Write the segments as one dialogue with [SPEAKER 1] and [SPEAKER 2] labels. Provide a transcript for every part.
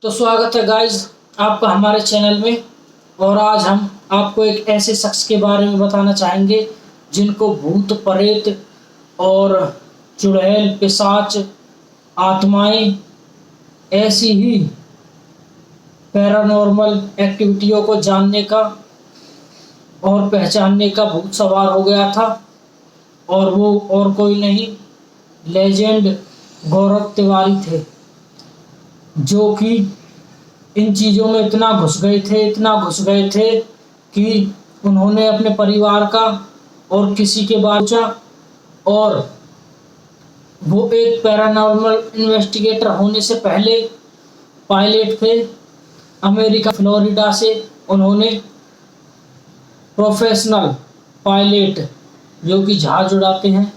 [SPEAKER 1] तो स्वागत है गाइस आपका हमारे चैनल में। और आज हम आपको एक ऐसे शख्स के बारे में बताना चाहेंगे जिनको भूत प्रेत और चुड़ैल पिशाच आत्माएं ऐसी ही पैरानॉर्मल एक्टिविटियों को जानने का और पहचानने का भूत सवार हो गया था। और वो और कोई नहीं, लेजेंड गौरव तिवारी थे, जो कि इन चीज़ों में इतना घुस गए थे कि उन्होंने अपने परिवार का और किसी के बारे में। और वो एक पैरानॉर्मल इन्वेस्टिगेटर होने से पहले पायलट थे। अमेरिका फ्लोरिडा से उन्होंने प्रोफेशनल पायलट, जो कि जहाज उड़ाते हैं,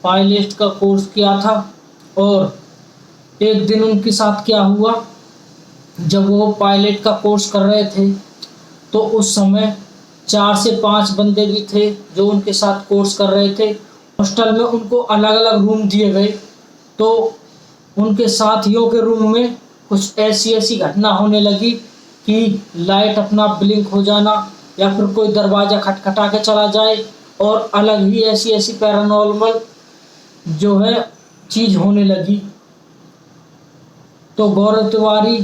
[SPEAKER 1] पायलट का कोर्स किया था। और एक दिन उनके साथ क्या हुआ, जब वो पायलट का कोर्स कर रहे थे तो उस समय 4 से 5 बंदे भी थे जो उनके साथ कोर्स कर रहे थे। हॉस्टल में उनको अलग अलग रूम दिए गए, तो उनके साथियों के रूम में कुछ ऐसी घटना होने लगी कि लाइट अपना ब्लिंक हो जाना या फिर कोई दरवाज़ा खटखटा के चला जाए और अलग ही ऐसी पैरानॉर्मल जो है चीज़ होने लगी। तो गौरव तिवारी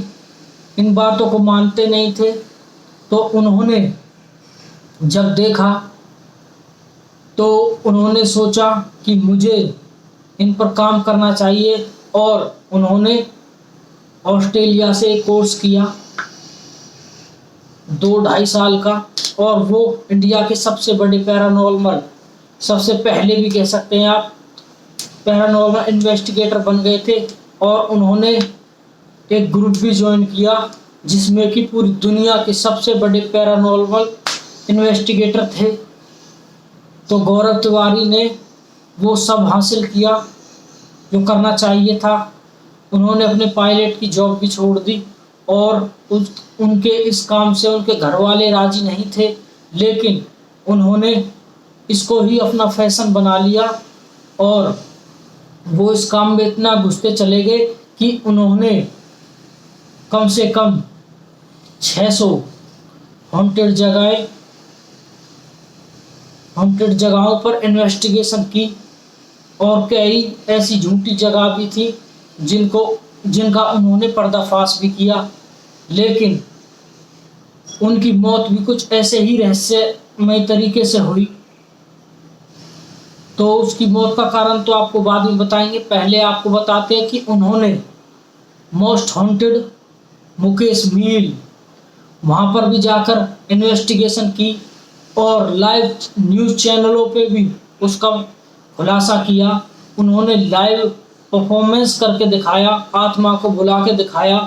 [SPEAKER 1] इन बातों को मानते नहीं थे, तो उन्होंने जब देखा तो उन्होंने सोचा कि मुझे इन पर काम करना चाहिए। और उन्होंने ऑस्ट्रेलिया से कोर्स किया 2-2.5 साल का, और वो इंडिया के सबसे बड़े पैरानॉर्मल, सबसे पहले भी कह सकते हैं आप, पैरानॉर्मल इन्वेस्टिगेटर बन गए थे। और उन्होंने एक ग्रुप भी ज्वाइन किया जिसमें कि पूरी दुनिया के सबसे बड़े पैरानॉर्मल इन्वेस्टिगेटर थे। तो गौरव तिवारी ने वो सब हासिल किया जो करना चाहिए था। उन्होंने अपने पायलट की जॉब भी छोड़ दी और उनके इस काम से उनके घर वाले राजी नहीं थे, लेकिन उन्होंने इसको ही अपना फैशन बना लिया। और वो इस काम में इतना घुसते चले गए कि उन्होंने कम से कम 600 हॉन्टेड जगहों पर इन्वेस्टिगेशन की। और कई ऐसी झूठी जगह भी थी जिनका उन्होंने पर्दाफाश भी किया, लेकिन उनकी मौत भी कुछ ऐसे ही रहस्यमय तरीके से हुई। तो उसकी मौत का कारण तो आपको बाद में बताएंगे। पहले आपको बताते हैं कि उन्होंने मोस्ट हॉन्टेड मुकेश मिल, वहाँ पर भी जाकर इन्वेस्टिगेशन की और लाइव न्यूज़ चैनलों पे भी उसका खुलासा किया। उन्होंने लाइव परफॉर्मेंस करके दिखाया, आत्मा को बुला के दिखाया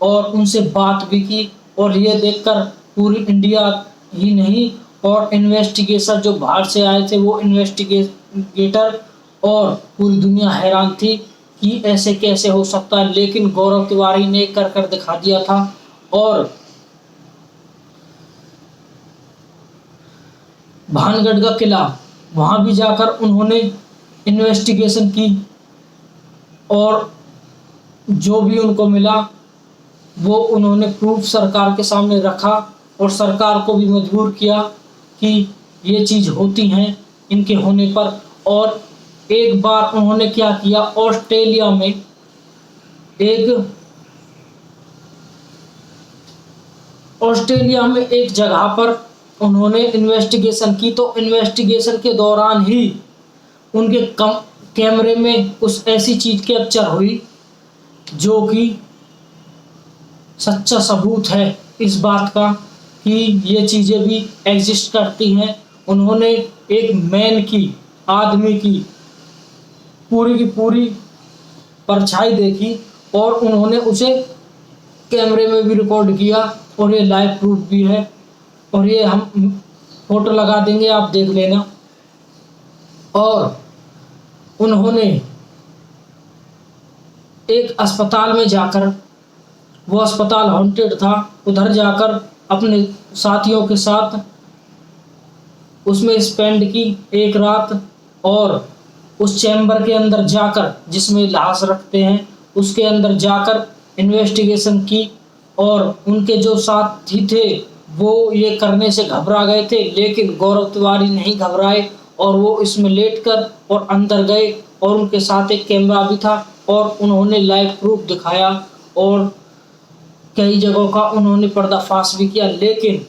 [SPEAKER 1] और उनसे बात भी की। और ये देखकर पूरी इंडिया ही नहीं और इन्वेस्टिगेशन जो बाहर से आए थे, वो इन्वेस्टिगेटर और पूरी दुनिया हैरान थी कि ऐसे कैसे हो सकता है। लेकिन गौरव तिवारी ने कर दिखा दिया था। और भानगढ़ का किला, वहाँ भी जाकर उन्होंने इन्वेस्टिगेशन की और जो भी उनको मिला वो उन्होंने प्रूफ सरकार के सामने रखा और सरकार को भी मजबूर किया कि ये चीज़ होती हैं इनके होने पर। और एक बार उन्होंने क्या किया, ऑस्ट्रेलिया में एक जगह पर उन्होंने इन्वेस्टिगेशन की। तो इन्वेस्टिगेशन के दौरान ही उनके कैमरे में कुछ ऐसी चीज़ कैप्चर हुई जो कि सच्चा सबूत है इस बात का कि ये चीज़ें भी एग्जिस्ट करती हैं। उन्होंने एक मैन की, आदमी की पूरी परछाई देखी और उन्होंने उसे कैमरे में भी रिकॉर्ड किया और ये लाइव प्रूफ भी है। और ये हम फोटो लगा देंगे, आप देख लेना। और उन्होंने एक अस्पताल में जाकर, वो अस्पताल हॉन्टेड था, उधर जाकर अपने साथियों के साथ उसमें स्पेंड की एक रात। और उस चैम्बर के अंदर जाकर, जिसमें लाश रखते हैं, उसके अंदर जाकर इन्वेस्टिगेशन की और उनके जो साथी थे वो ये करने से घबरा गए थे, लेकिन गौरव तिवारी नहीं घबराए और वो इसमें लेटकर और अंदर गए और उनके साथ एक कैमरा भी था और उन्होंने लाइव प्रूफ दिखाया और कई जगहों का उन्होंने पर्दाफाश भी किया। लेकिन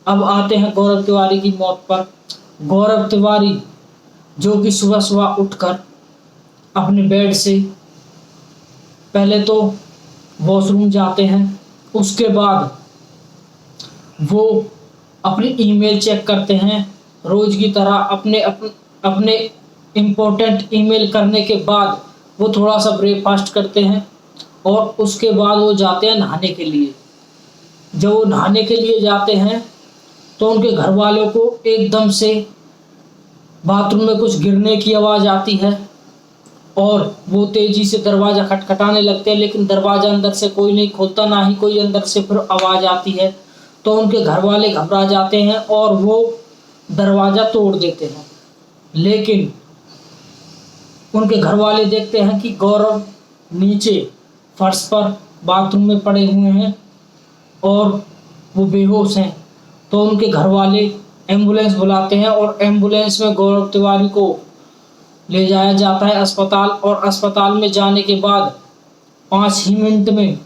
[SPEAKER 1] अब आते हैं गौरव तिवारी की मौत पर। गौरव तिवारी जो कि सुबह सुबह उठकर अपने बेड से पहले तो वॉशरूम जाते हैं, उसके बाद वो अपनी ईमेल चेक करते हैं रोज की तरह। अपने इम्पोर्टेंट ईमेल करने के बाद वो थोड़ा सा ब्रेकफास्ट करते हैं और उसके बाद वो जाते हैं नहाने के लिए। जब वो नहाने के लिए जाते हैं तो उनके घर वालों को एकदम से बाथरूम में कुछ गिरने की आवाज़ आती है और वो तेज़ी से दरवाज़ा खटखटाने लगते हैं, लेकिन दरवाज़ा अंदर से कोई नहीं खोलता, ना ही कोई अंदर से फिर आवाज़ आती है। तो उनके घर वाले घबरा जाते हैं और वो दरवाज़ा तोड़ देते हैं। लेकिन उनके घर वाले देखते हैं कि गौरव नीचे फर्श पर बाथरूम में पड़े हुए हैं और वो बेहोश हैं। तो उनके घर वाले एम्बुलेंस बुलाते हैं और एम्बुलेंस में गौरव तिवारी को ले जाया जाता है अस्पताल और अस्पताल में जाने के बाद 5 ही मिनट में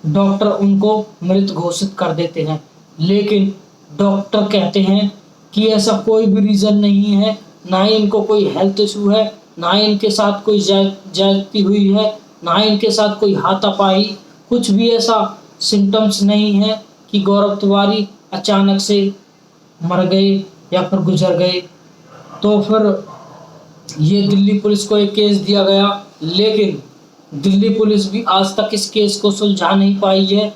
[SPEAKER 1] डॉक्टर उनको मृत घोषित कर देते हैं। लेकिन डॉक्टर कहते हैं कि ऐसा कोई भी रीज़न नहीं है, ना ही इनको कोई हेल्थ इशू है, ना ही इनके साथ कोई ज्यादती हुई है, ना ही इनके साथ कोई हाथापाई, कुछ भी ऐसा सिम्टम्स नहीं है कि गौरव तिवारी अचानक से मर गए या फिर गुजर गए। तो फिर ये दिल्ली पुलिस को एक केस दिया गया, लेकिन दिल्ली पुलिस भी आज तक इस केस को सुलझा नहीं पाई है।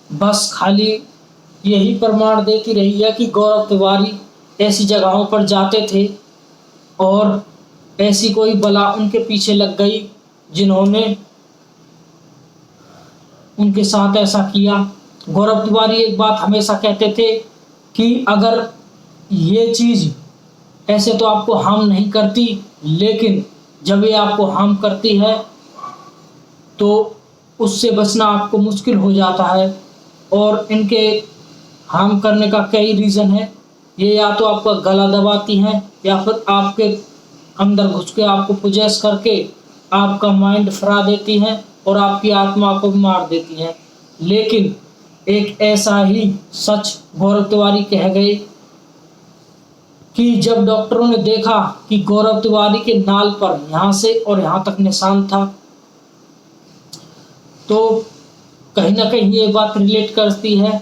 [SPEAKER 1] बस खाली यही प्रमाण देती रही है कि गौरव तिवारी ऐसी जगहों पर जाते थे और ऐसी कोई बला उनके पीछे लग गई जिन्होंने उनके साथ ऐसा किया। गौरव तिवारी एक बात हमेशा कहते थे कि अगर ये चीज़ ऐसे तो आपको हार्म नहीं करती, लेकिन जब ये आपको हार्म करती है तो उससे बचना आपको मुश्किल हो जाता है। और इनके हार्म करने का कई रीज़न है। ये या तो आपका गला दबाती हैं या फिर आपके अंदर घुस के आपको पोजेस करके आपका माइंड फिरा देती हैं और आपकी आत्मा को मार देती हैं। लेकिन एक ऐसा ही सच गौरव तिवारी कह गए कि जब डॉक्टरों ने देखा कि गौरव तिवारी के नाल पर यहाँ से और यहाँ तक निशान था, तो कहीं ना कहीं ये बात रिलेट करती है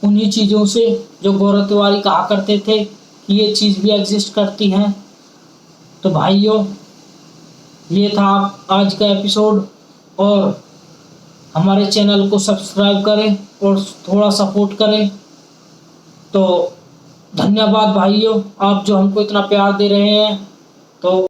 [SPEAKER 1] उन्हीं चीज़ों से जो गौरव तिवारी कहा करते थे कि ये चीज़ भी एग्जिस्ट करती हैं। तो भाइयों, ये था आज का एपिसोड और हमारे चैनल को सब्सक्राइब करें और थोड़ा सपोर्ट करें। तो धन्यवाद भाइयों, आप जो हमको इतना प्यार दे रहे हैं। तो